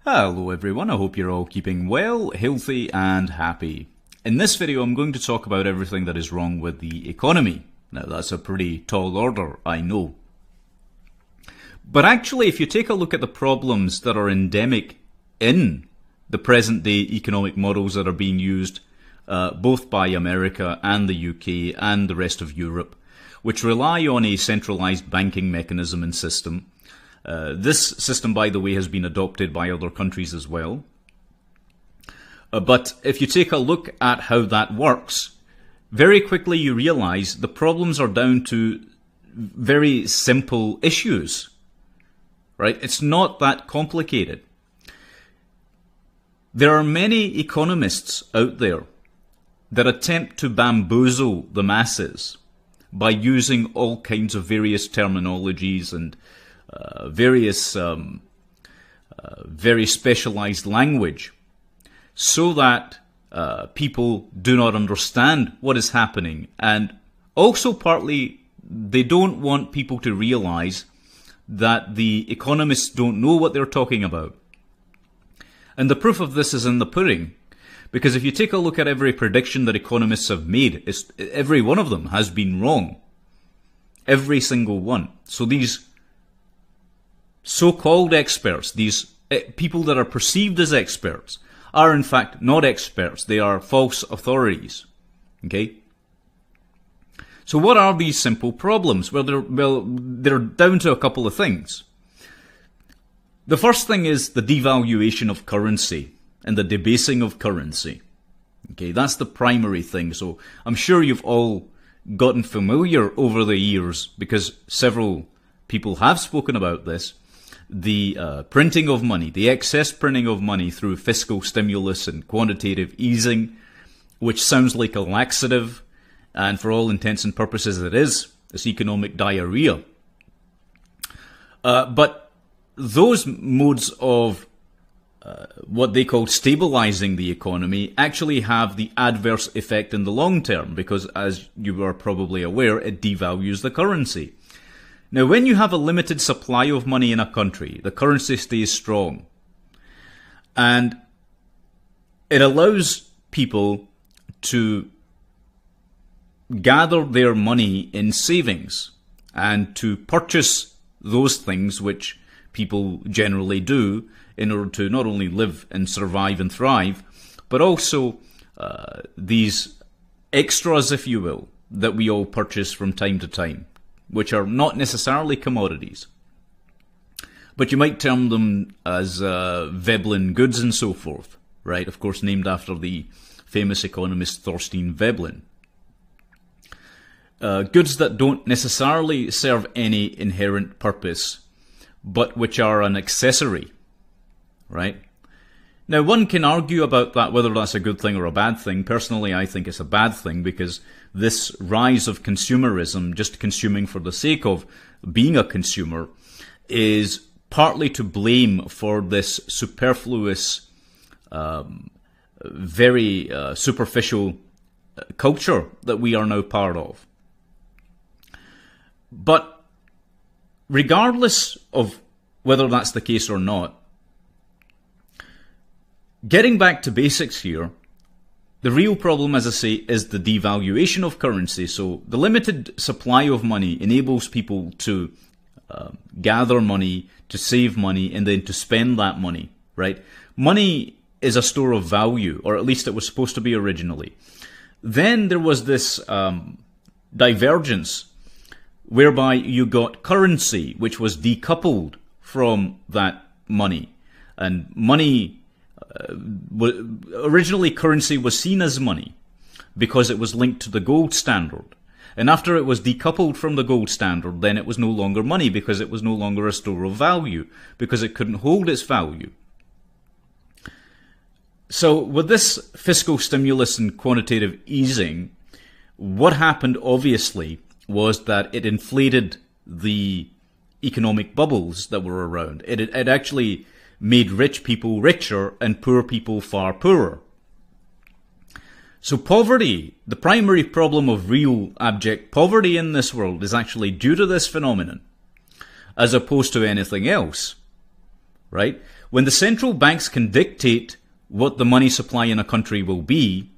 Hello everyone, I hope you're all keeping well, healthy and happy. In this video I'm going to talk about everything that is wrong with the economy. Now that's a pretty tall order, I know. But actually if you take a look at the problems that are endemic in the present day economic models that are being used both by America and the UK and the rest of Europe, which rely on a centralized banking mechanism and system. This system, by the way, has been adopted by other countries as well. But if you take a look at how that works, very quickly you realize the problems are down to very simple issues, right? It's not that complicated. There are many economists out there that attempt to bamboozle the masses by using all kinds of various terminologies and various very specialized language so that people do not understand what is happening, and also partly they don't want people to realize that the economists don't know what they're talking about. And the proof of this is in the pudding, because if you take a look at every prediction that economists have made, every one of them has been wrong. Every single one. So these so-called experts, these people that are perceived as experts, are in fact not experts. They are false authorities. Okay? So what are these simple problems? Well, they're down to a couple of things. The first thing is the devaluation of currency and the debasing of currency. Okay, that's the primary thing. So I'm sure you've all gotten familiar over the years, because several people have spoken about this, the printing of money, the excess printing of money through fiscal stimulus and quantitative easing, which sounds like a laxative, and for all intents and purposes it is. It's economic diarrhea. But those modes of what they call stabilizing the economy actually have the adverse effect in the long term, because as you are probably aware, it devalues the currency. Now, when you have a limited supply of money in a country, the currency stays strong. And it allows people to gather their money in savings and to purchase those things which people generally do in order to not only live and survive and thrive, but also these extras, if you will, that we all purchase from time to time, which are not necessarily commodities. But you might term them as Veblen goods and so forth, right? Of course, named after the famous economist Thorstein Veblen. Goods that don't necessarily serve any inherent purpose, but which are an accessory, right? Now, one can argue about that, whether that's a good thing or a bad thing. Personally, I think it's a bad thing, because this rise of consumerism, just consuming for the sake of being a consumer, is partly to blame for this superfluous, very superficial culture that we are now part of. But regardless of whether that's the case or not, getting back to basics here, the real problem, as I say, is the devaluation of currency. So the limited supply of money enables people to gather money, to save money, and then to spend that money, right? Money is a store of value, or at least it was supposed to be originally. Then there was this divergence whereby you got currency, which was decoupled from that money. And money, originally currency was seen as money because it was linked to the gold standard. And after it was decoupled from the gold standard, then it was no longer money, because it was no longer a store of value, because it couldn't hold its value. So with this fiscal stimulus and quantitative easing, what happened obviously was that it inflated the economic bubbles that were around. It actually made rich people richer and poor people far poorer. So poverty, the primary problem of real abject poverty in this world, is actually due to this phenomenon, as opposed to anything else, right? When the central banks can dictate what the money supply in a country will be,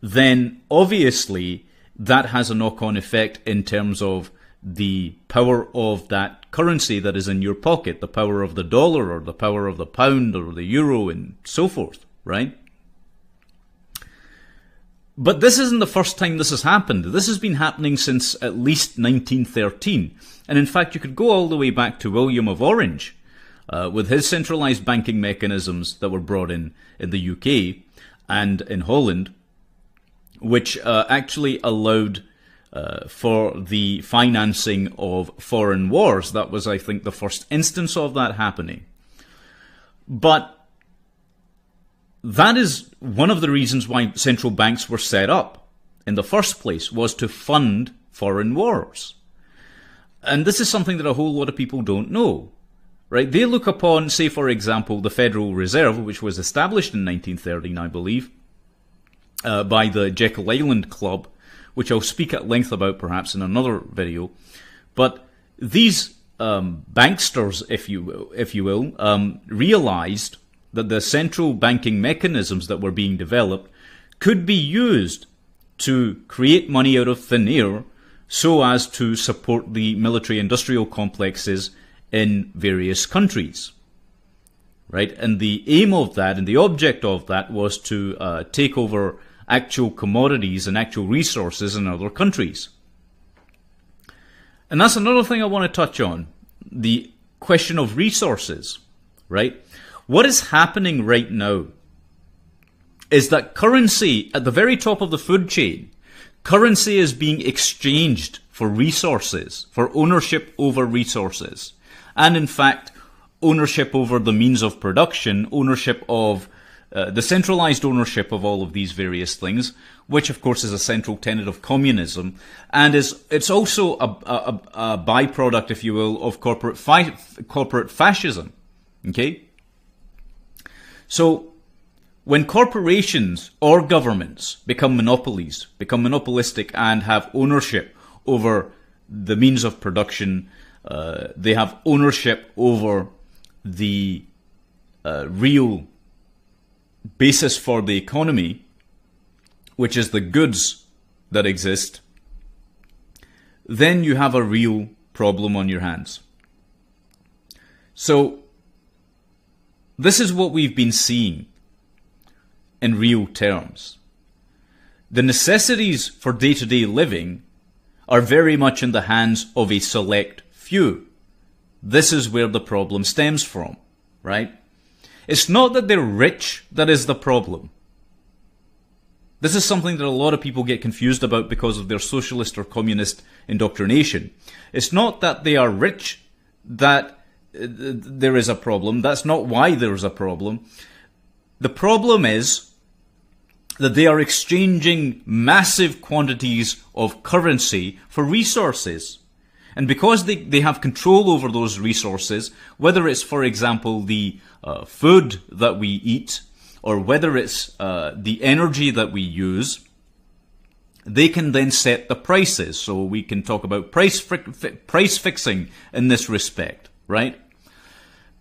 then obviously that has a knock-on effect in terms of the power of that currency that is in your pocket, the power of the dollar or the power of the pound or the euro and so forth, right? But this isn't the first time this has happened. This has been happening since at least 1913. And in fact, you could go all the way back to William of Orange, with his centralized banking mechanisms that were brought in the UK and in Holland, which actually allowed for the financing of foreign wars. That was, I think, the first instance of that happening. But that is one of the reasons why central banks were set up in the first place, was to fund foreign wars. And this is something that a whole lot of people don't know, right? They look upon, say, for example, the Federal Reserve, which was established in 1913, I believe, by the Jekyll Island Club, which I'll speak at length about perhaps in another video. But these banksters, if you will, realized that the central banking mechanisms that were being developed could be used to create money out of thin air so as to support the military-industrial complexes in various countries, right? And the aim of that and the object of that was to take over actual commodities and actual resources in other countries. And that's another thing I want to touch on, the question of resources, right? What is happening right now is that currency, at the very top of the food chain, currency is being exchanged for resources, for ownership over resources. And in fact, ownership over the means of production, ownership of the centralized ownership of all of these various things, which of course is a central tenet of communism, and it's also a byproduct, if you will, of corporate fascism. Okay? So, when corporations or governments become monopolies, become monopolistic and have ownership over the means of production, they have ownership over the real basis for the economy, which is the goods that exist, then you have a real problem on your hands. So, this is what we've been seeing in real terms. The necessities for day-to-day living are very much in the hands of a select few. This is where the problem stems from, right? It's not that they're rich that is the problem. This is something that a lot of people get confused about because of their socialist or communist indoctrination. It's not that they are rich that there is a problem. That's not why there is a problem. The problem is that they are exchanging massive quantities of currency for resources. And because they have control over those resources, whether it's, for example, the food that we eat, or whether it's the energy that we use, they can then set the prices. So we can talk about price fixing in this respect, right?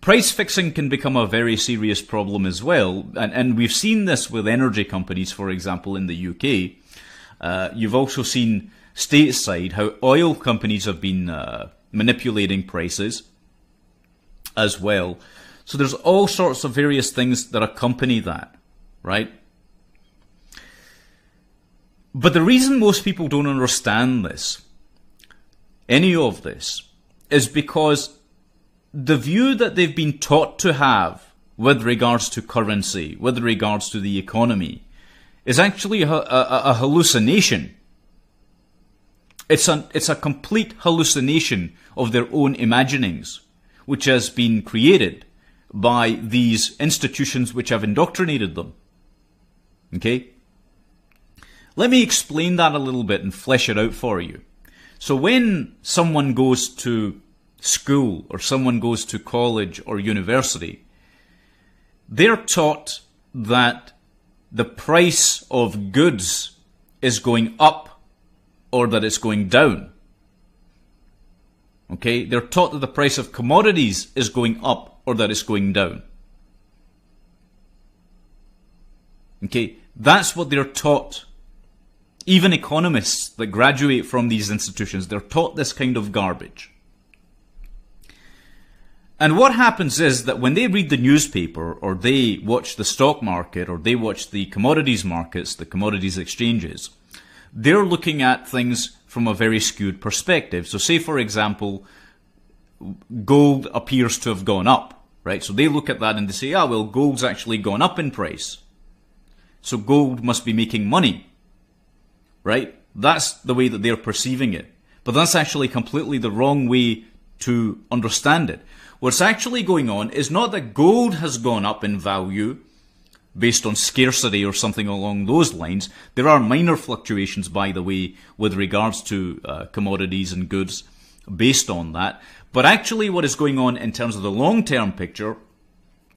Price fixing can become a very serious problem as well, and we've seen this with energy companies, for example, in the UK. You've also seen stateside how oil companies have been manipulating prices as well. So there's all sorts of various things that accompany that, right? But the reason most people don't understand this, any of this, is because the view that they've been taught to have with regards to currency, with regards to the economy, is actually a hallucination. It's a complete hallucination of their own imaginings, which has been created by these institutions which have indoctrinated them. Okay? Let me explain that a little bit and flesh it out for you. So when someone goes to school or someone goes to college or university, they're taught that the price of goods is going up or that it's going down. Okay? They're taught that the price of commodities is going up or that it's going down. Okay, that's what they're taught. Even economists that graduate from these institutions, they're taught this kind of garbage. And what happens is that when they read the newspaper, or they watch the stock market, or they watch the commodities markets, the commodities exchanges, they're looking at things from a very skewed perspective. So say, for example, gold appears to have gone up, right? So they look at that and they say, well, gold's actually gone up in price. So gold must be making money, right? That's the way that they're perceiving it. But that's actually completely the wrong way to understand it. What's actually going on is not that gold has gone up in value based on scarcity or something along those lines. There are minor fluctuations, by the way, with regards to commodities and goods based on that. But actually what is going on in terms of the long-term picture,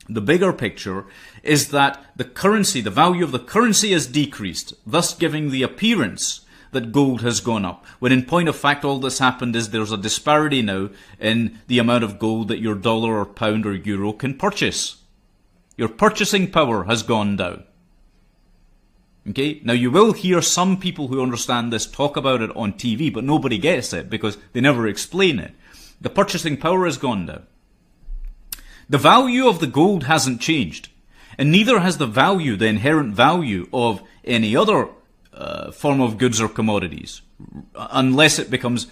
the bigger picture, is that the currency, the value of the currency has decreased, thus giving the appearance that gold has gone up. When in point of fact all that's happened is there's a disparity now in the amount of gold that your dollar or pound or euro can purchase. Your purchasing power has gone down. Okay? Now you will hear some people who understand this talk about it on TV, but nobody gets it because they never explain it. The purchasing power has gone down. The value of the gold hasn't changed, and neither has the value, the inherent value of any other form of goods or commodities, unless it becomes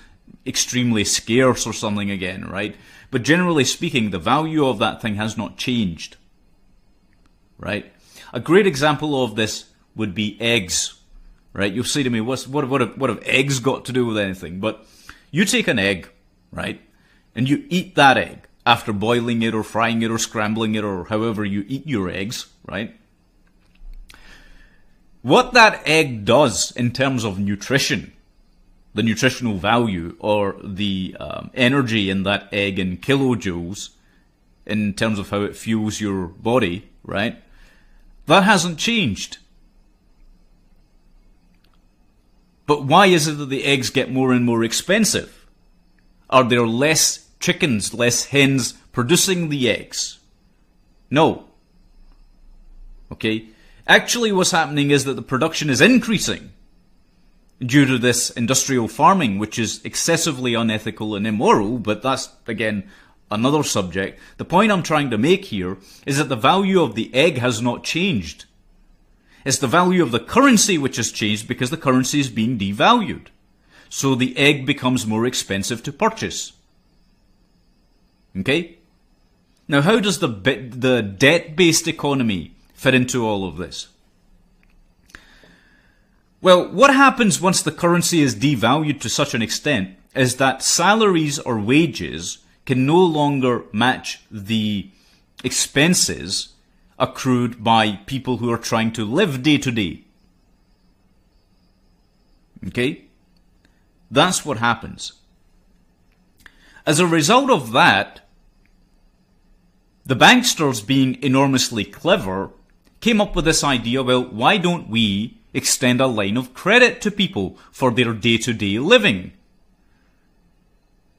extremely scarce or something again, right? But generally speaking, the value of that thing has not changed, right? A great example of this would be eggs, right? You'll say to me, what have eggs got to do with anything? But you take an egg, right, and you eat that egg after boiling it or frying it or scrambling it or however you eat your eggs, right? What that egg does in terms of nutrition, the nutritional value or the energy in that egg in kilojoules, in terms of how it fuels your body, right? That hasn't changed. But why is it that the eggs get more and more expensive? Are there less chickens, less hens producing the eggs? No. Okay? Actually, what's happening is that the production is increasing due to this industrial farming, which is excessively unethical and immoral, but that's, again, another subject. The point I'm trying to make here is that the value of the egg has not changed. It's the value of the currency which has changed because the currency is being devalued. So the egg becomes more expensive to purchase. Okay? Now, how does the debt-based economy fit into all of this? Well, what happens once the currency is devalued to such an extent is that salaries or wages can no longer match the expenses accrued by people who are trying to live day to day. Okay? That's what happens. As a result of that, the banksters, being enormously clever, came up with this idea, well, why don't we extend a line of credit to people for their day-to-day living?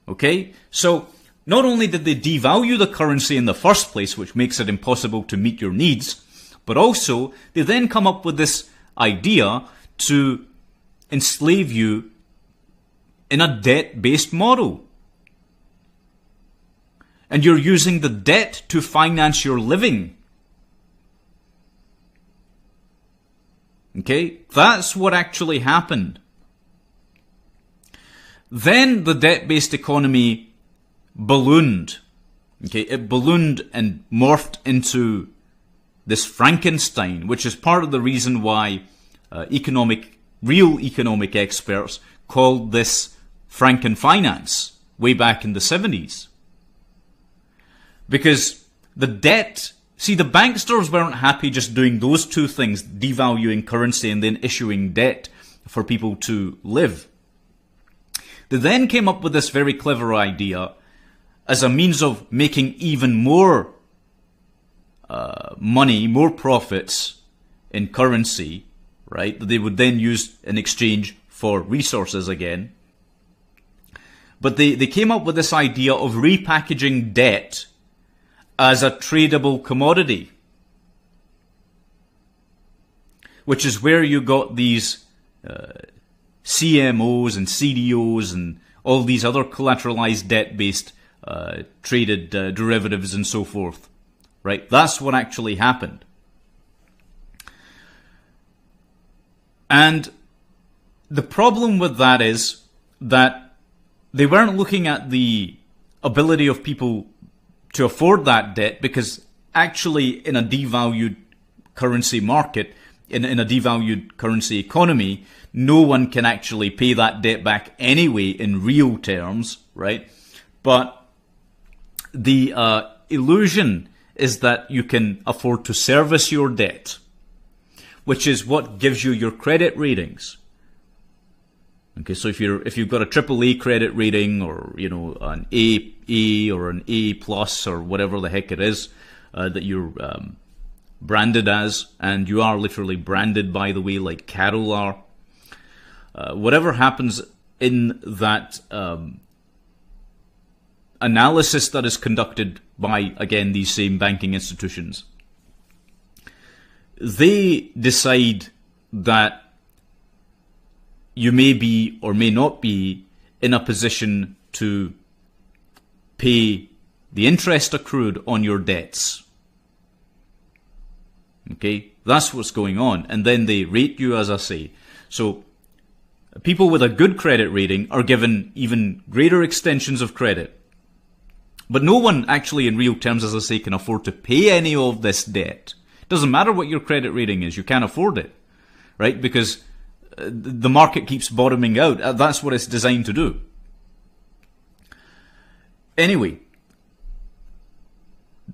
Okay? So, not only did they devalue the currency in the first place, which makes it impossible to meet your needs, but also they then come up with this idea to enslave you in a debt-based model. And you're using the debt to finance your living. Okay? That's what actually happened. Then the debt-based economy ballooned. Okay? It ballooned and morphed into this Frankenstein, which is part of the reason why real economic experts called this Frankenfinance way back in the 70s. Because the debt, see, the banksters weren't happy just doing those two things, devaluing currency and then issuing debt for people to live. They then came up with this very clever idea as a means of making even more money, more profits in currency, right, that they would then use in exchange for resources again. But they came up with this idea of repackaging debt as a tradable commodity. which is where you got these CMOs and CDOs and all these other collateralized debt-based traded derivatives and so forth. Right? That's what actually happened. And the problem with that is that they weren't looking at the ability of people to afford that debt, because actually in a devalued currency market, in a devalued currency economy, no one can actually pay that debt back anyway in real terms, right? But the illusion is that you can afford to service your debt, which is what gives you your credit ratings. Okay, so if you've got a AAA credit rating, or an AA or an A plus or whatever the heck it is that you're branded as, and you are literally branded, by the way, like cattle are. Whatever happens in that analysis that is conducted by, again, these same banking institutions, they decide that you may be or may not be in a position to pay the interest accrued on your debts. Okay, that's what's going on. And then they rate you, as I say. So people with a good credit rating are given even greater extensions of credit. But no one actually, in real terms, as I say, can afford to pay any of this debt. It doesn't matter what your credit rating is, you can't afford it, right? Because the market keeps bottoming out. That's what it's designed to do. Anyway,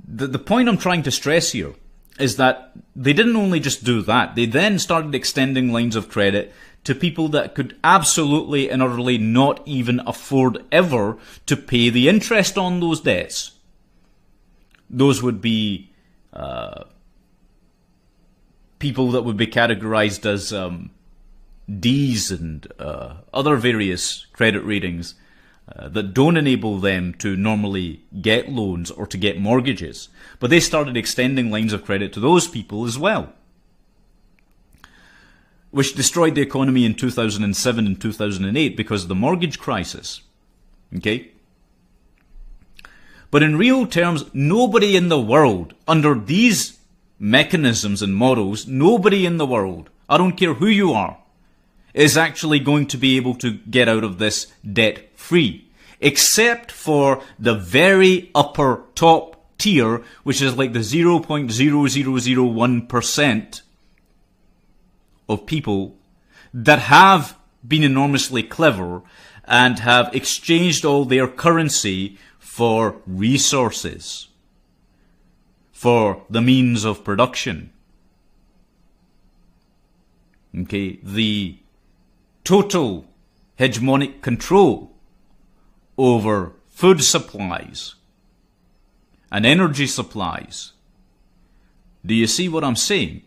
the point I'm trying to stress here is that they didn't only just do that, they then started extending lines of credit to people that could absolutely and utterly not even afford ever to pay the interest on those debts. Those would be people that would be categorized as Ds and other various credit ratings that don't enable them to normally get loans or to get mortgages. But they started extending lines of credit to those people as well, which destroyed the economy in 2007 and 2008 because of the mortgage crisis. Okay? But in real terms, nobody in the world, under these mechanisms and models, nobody in the world, I don't care who you are, is actually going to be able to get out of this debt free, except for the very upper top tier, which is like the 0.0001% of people that have been enormously clever and have exchanged all their currency for resources, for the means of production. Okay, the total hegemonic control over food supplies and energy supplies. Do you see what I'm saying?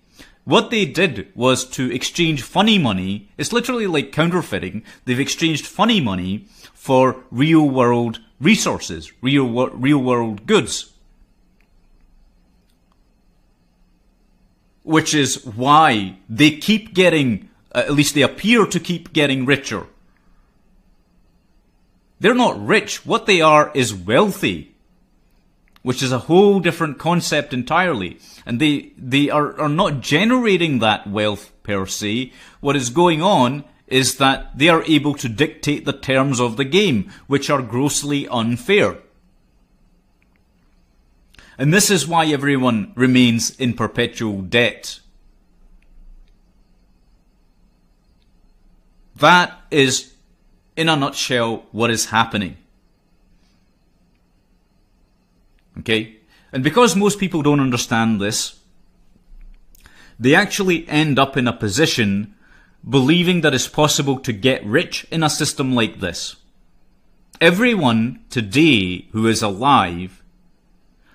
What they did was to exchange funny money. It's literally like counterfeiting. They've exchanged funny money for real world resources, real world goods. Which is why they keep getting, at least they appear to keep getting richer. They're not rich. What they are is wealthy, which is a whole different concept entirely. And they are not generating that wealth per se. What is going on is that they are able to dictate the terms of the game, which are grossly unfair. And this is why everyone remains in perpetual debt. That is, in a nutshell, what is happening. Okay? And because most people don't understand this, they actually end up in a position believing that it's possible to get rich in a system like this. Everyone today who is alive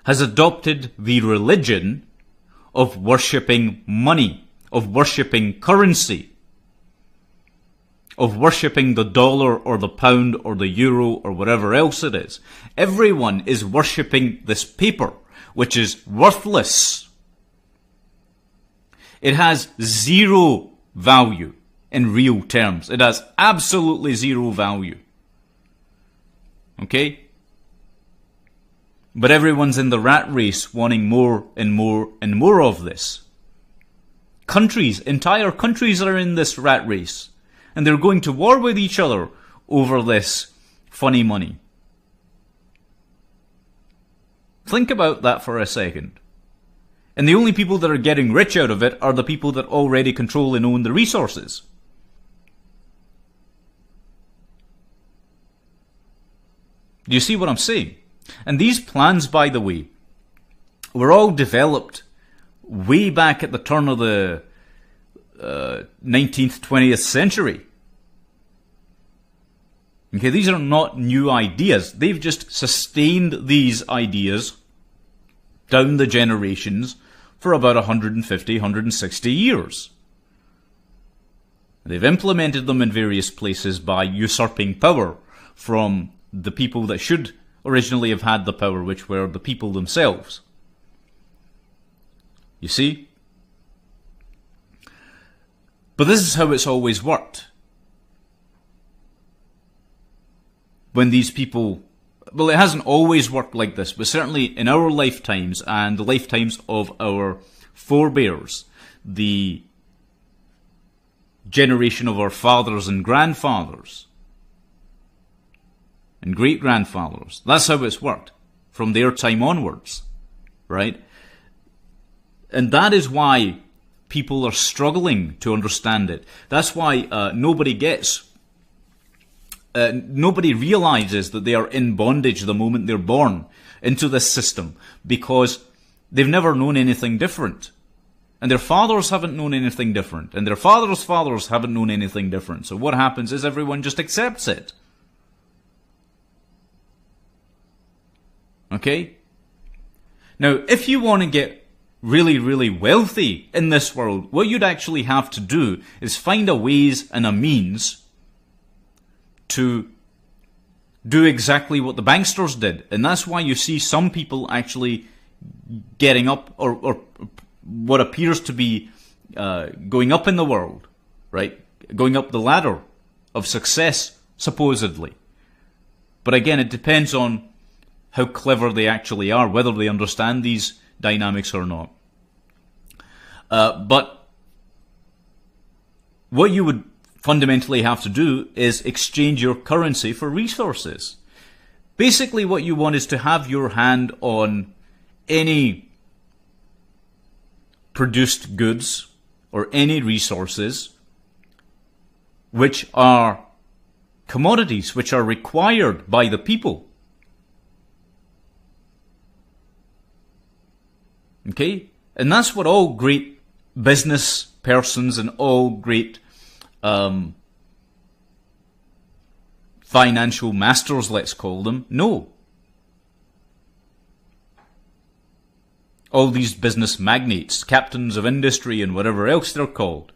has adopted the religion of worshipping money, of worshipping currency, of worshipping the dollar or the pound or the euro or whatever else it is. Everyone is worshipping this paper, which is worthless. It has zero value in real terms. It has absolutely zero value. Okay? But everyone's in the rat race wanting more and more and more of this. Entire countries are in this rat race. And they're going to war with each other over this funny money. Think about that for a second. And the only people that are getting rich out of it are the people that already control and own the resources. Do you see what I'm saying? And these plans, by the way, were all developed way back at the turn of the 19th, 20th century. Okay, these are not new ideas. They've just sustained these ideas down the generations for about 150, 160 years. They've implemented them in various places by usurping power from the people that should originally have had the power, which were the people themselves. You see? But this is how it's always worked. When these people... Well, it hasn't always worked like this, but certainly in our lifetimes and the lifetimes of our forebears, the generation of our fathers and grandfathers and great-grandfathers, that's how it's worked from their time onwards, right? And that is why people are struggling to understand it. That's why nobody realizes that they are in bondage the moment they're born into this system, because they've never known anything different. And their fathers haven't known anything different. And their fathers' fathers haven't known anything different. So what happens is everyone just accepts it. Okay? Now, if you want to get really, really wealthy in this world, what you'd actually have to do is find a ways and a means to do exactly what the banksters did. And that's why you see some people actually getting up, or what appears to be going up in the world, right? Going up the ladder of success, supposedly. But again, it depends on how clever they actually are, whether they understand these dynamics or not. But what you would fundamentally have to do is exchange your currency for resources. Basically what you want is to have your hand on any produced goods or any resources which are commodities, which are required by the people. Okay? And that's what all great business persons and all great financial masters, let's call them, know. All these business magnates, captains of industry and whatever else they're called.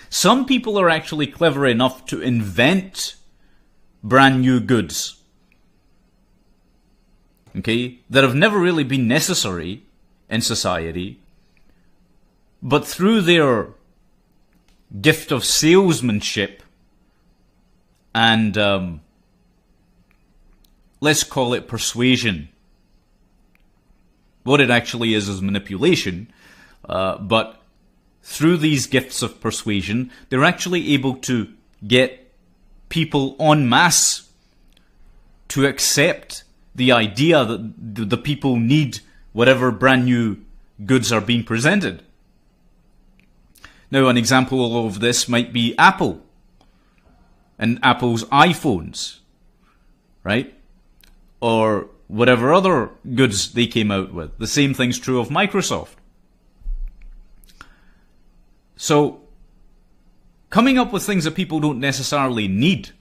Some people are actually clever enough to invent brand new goods, okay, that have never really been necessary in society, but through their gift of salesmanship and let's call it persuasion. What it actually is manipulation, but through these gifts of persuasion, they're actually able to get people en masse to accept the idea that the people need whatever brand new goods are being presented. Now, an example of this might be Apple and Apple's iPhones, right? Or whatever other goods they came out with. The same thing's true of Microsoft. So, coming up with things that people don't necessarily need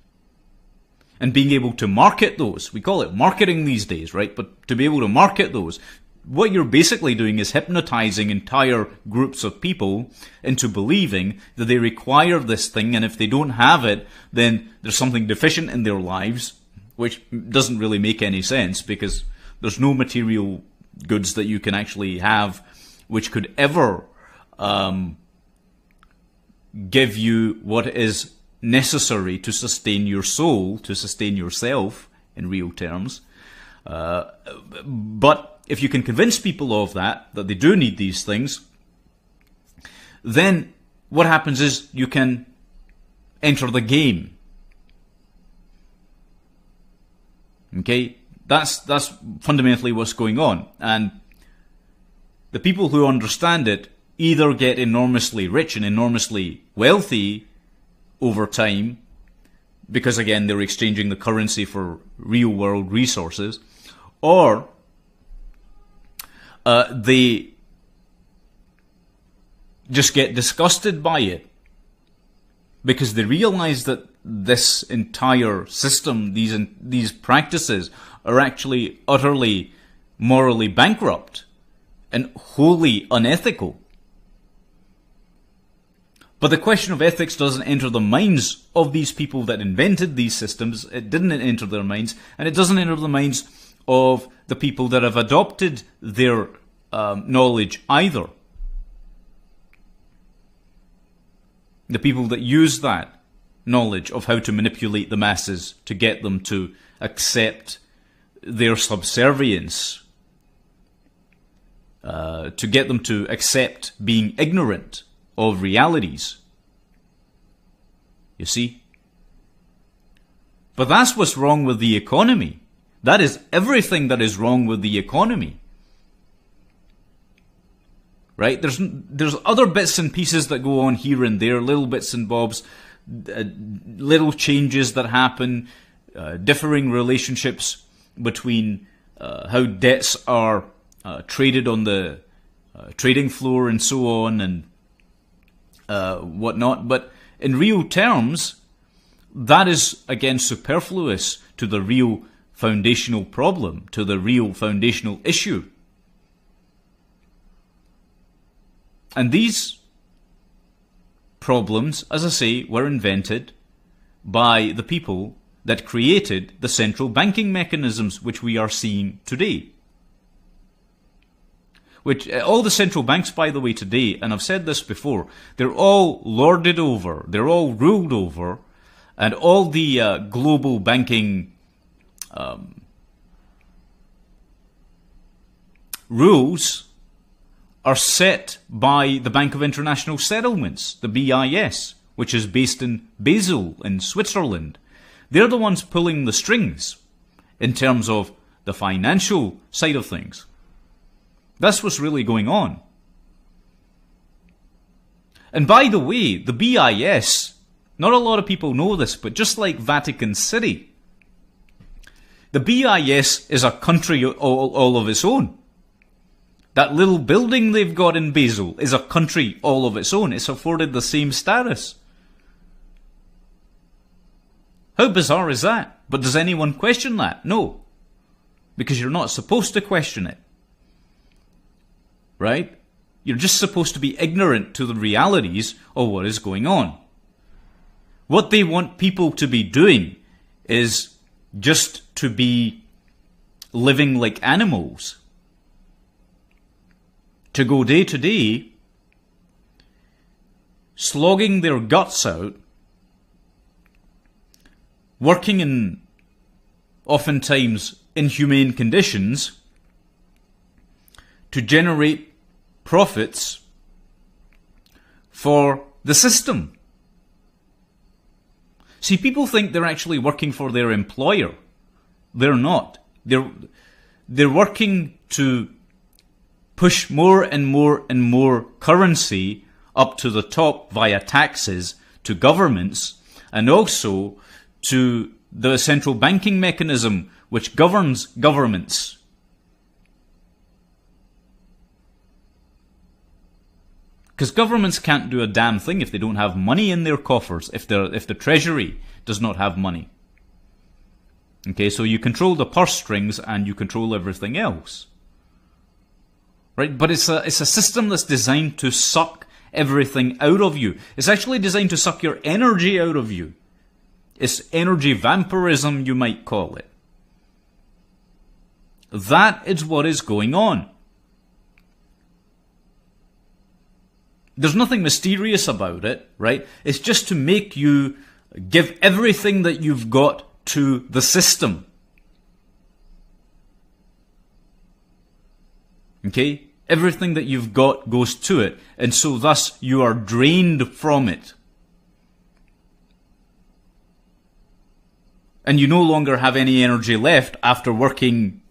and being able to market those, we call it marketing these days, right? But to be able to market those, what you're basically doing is hypnotizing entire groups of people into believing that they require this thing, and if they don't have it, then there's something deficient in their lives, which doesn't really make any sense because there's no material goods that you can actually have which could ever give you what is necessary to sustain your soul, to sustain yourself in real terms. But if you can convince people of that they do need these things, then what happens is you can enter the game. Okay? That's fundamentally what's going on. And the people who understand it either get enormously rich and enormously wealthy over time, because again they're exchanging the currency for real world resources, or they just get disgusted by it because they realize that this entire system, these practices, are actually utterly morally bankrupt and wholly unethical. But the question of ethics doesn't enter the minds of these people that invented these systems. It didn't enter their minds, and it doesn't enter the minds of the people that have adopted their knowledge either. The people that use that knowledge of how to manipulate the masses to get them to accept their subservience, to get them to accept being ignorant of realities. You see? But that's what's wrong with the economy. That is everything that is wrong with the economy. Right? There's other bits and pieces that go on here and there, little bits and bobs, little changes that happen, differing relationships between how debts are traded on the trading floor and so on and whatnot. But in real terms, that is again superfluous to the real foundational problem, to the real foundational issue. And these problems, as I say, were invented by the people that created the central banking mechanisms which we are seeing today. Which all the central banks, by the way, today, and I've said this before, they're all lorded over, they're all ruled over, and all the global banking rules are set by the Bank of International Settlements, the BIS, which is based in Basel in Switzerland. They're the ones pulling the strings in terms of the financial side of things. That's what's really going on. And by the way, the BIS, not a lot of people know this, but just like Vatican City, the BIS is a country all of its own. That little building they've got in Basel is a country all of its own. It's afforded the same status. How bizarre is that? But does anyone question that? No. Because you're not supposed to question it. Right? You're just supposed to be ignorant to the realities of what is going on. What they want people to be doing is just to be living like animals. To go day to day, slogging their guts out, working in oftentimes inhumane conditions to generate profits for the system. See, people think they're actually working for their employer. They're not. They're working to push more and more and more currency up to the top via taxes to governments, and also to the central banking mechanism which governs governments. Because governments can't do a damn thing if they don't have money in their coffers, if the treasury does not have money. Okay, so you control the purse strings and you control everything else. Right? But it's a system that's designed to suck everything out of you. It's actually designed to suck your energy out of you. It's energy vampirism, you might call it. That is what is going on. There's nothing mysterious about it, right? It's just to make you give everything that you've got to the system. Okay? Everything that you've got goes to it, and so thus you are drained from it. And you no longer have any energy left after working,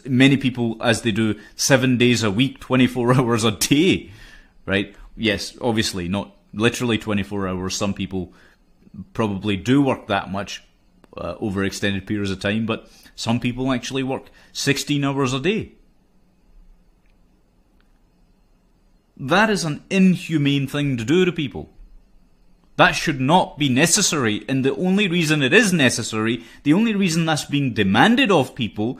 many people, as they do, 7 days a week, 24 hours a day, right? Yes, obviously, not literally 24 hours. Some people probably do work that much over extended periods of time, but some people actually work 16 hours a day. That is an inhumane thing to do to people. That should not be necessary, and the only reason it is necessary, the only reason that's being demanded of people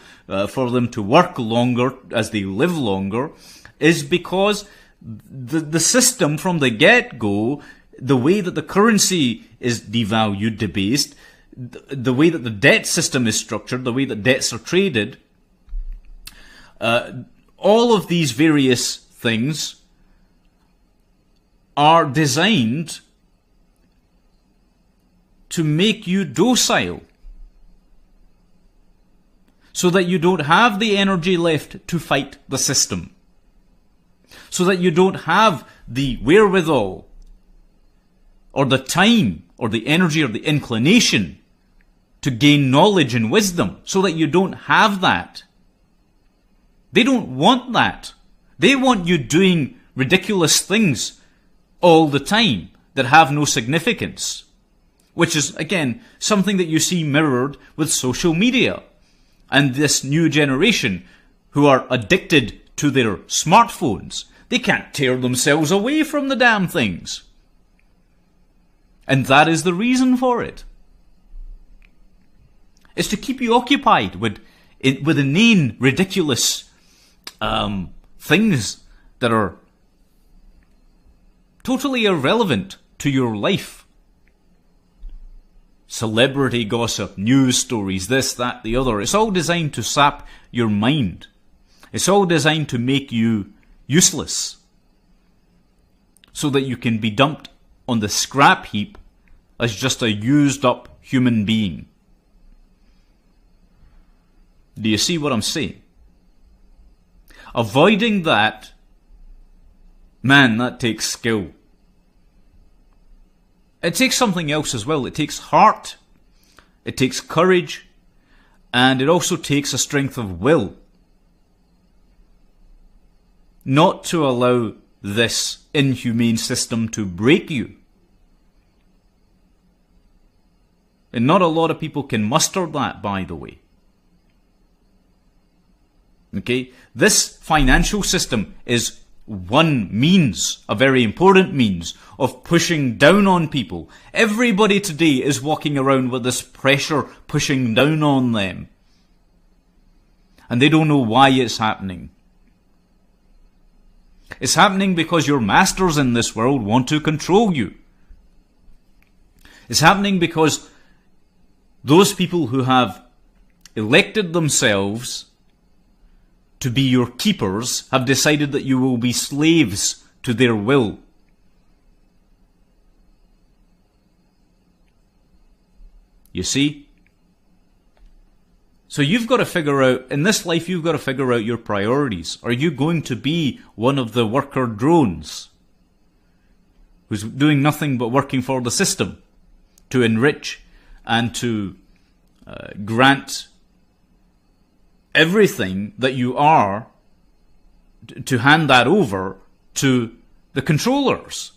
for them to work longer as they live longer, is because the system from the get-go, the way that the currency is devalued, debased, the way that the debt system is structured, the way that debts are traded, all of these various things are designed to make you docile, so that you don't have the energy left to fight the system, so that you don't have the wherewithal or the time or the energy or the inclination to gain knowledge and wisdom, so that you don't have that. They don't want that. They want you doing ridiculous things all the time that have no significance. Which is, again, something that you see mirrored with social media and this new generation who are addicted to their smartphones. They can't tear themselves away from the damn things. And that is the reason for it. It's to keep you occupied with inane, ridiculous things that are totally irrelevant to your life. Celebrity gossip, news stories, this, that, the other. It's all designed to sap your mind. It's all designed to make you useless, so that you can be dumped on the scrap heap as just a used up human being. Do you see what I'm saying? Avoiding that, man, that takes skill. It takes something else as well. It takes heart, it takes courage, and it also takes a strength of will. Not to allow this inhumane system to break you. And not a lot of people can muster that, by the way. Okay? This financial system is one means, a very important means, of pushing down on people. Everybody today is walking around with this pressure pushing down on them. And they don't know why it's happening. It's happening because your masters in this world want to control you. It's happening because those people who have elected themselves to be your keepers have decided that you will be slaves to their will. You see? So you've got to figure out, in this life you've got to figure out your priorities. Are you going to be one of the worker drones who's doing nothing but working for the system to enrich and to grant everything that you are, to hand that over to the controllers?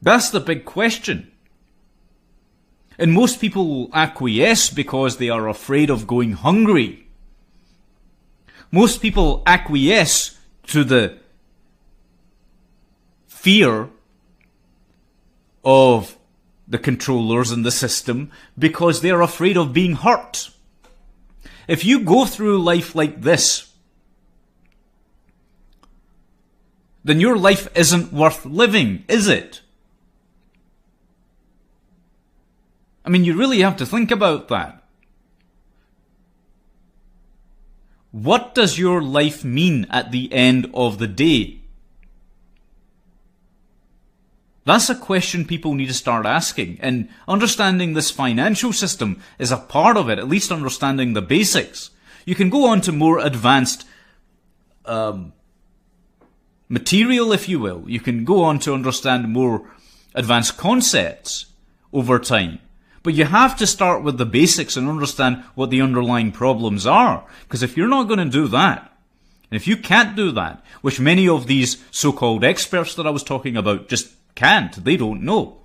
That's the big question. And most people will acquiesce because they are afraid of going hungry. Most people acquiesce to the fear of the controllers and the system because they're afraid of being hurt. If you go through life like this, then your life isn't worth living, is it? I mean, you really have to think about that. What does your life mean at the end of the day? That's a question people need to start asking, and understanding this financial system is a part of it, at least understanding the basics. You can go on to more advanced material, if you will. You can go on to understand more advanced concepts over time. But you have to start with the basics and understand what the underlying problems are. Because if you're not going to do that, and if you can't do that, which many of these so-called experts that I was talking about just can't, they don't know,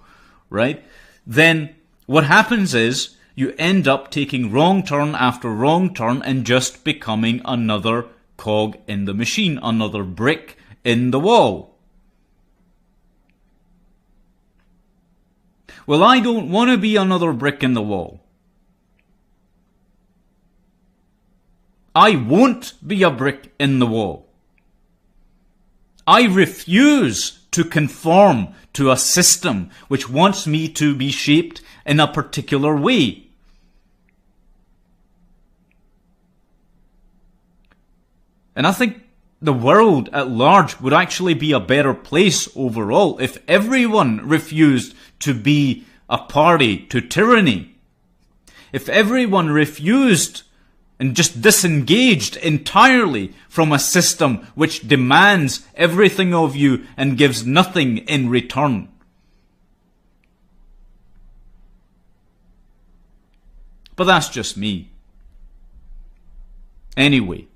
right? Then what happens is you end up taking wrong turn after wrong turn and just becoming another cog in the machine, another brick in the wall. Well, I don't want to be another brick in the wall. I won't be a brick in the wall. I refuse to conform to a system which wants me to be shaped in a particular way. And I think the world at large would actually be a better place overall if everyone refused to be a party to tyranny. If everyone refused and just disengaged entirely from a system which demands everything of you and gives nothing in return. But that's just me. Anyway,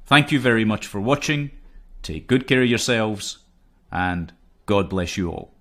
thank you very much for watching. Take good care of yourselves, and God bless you all.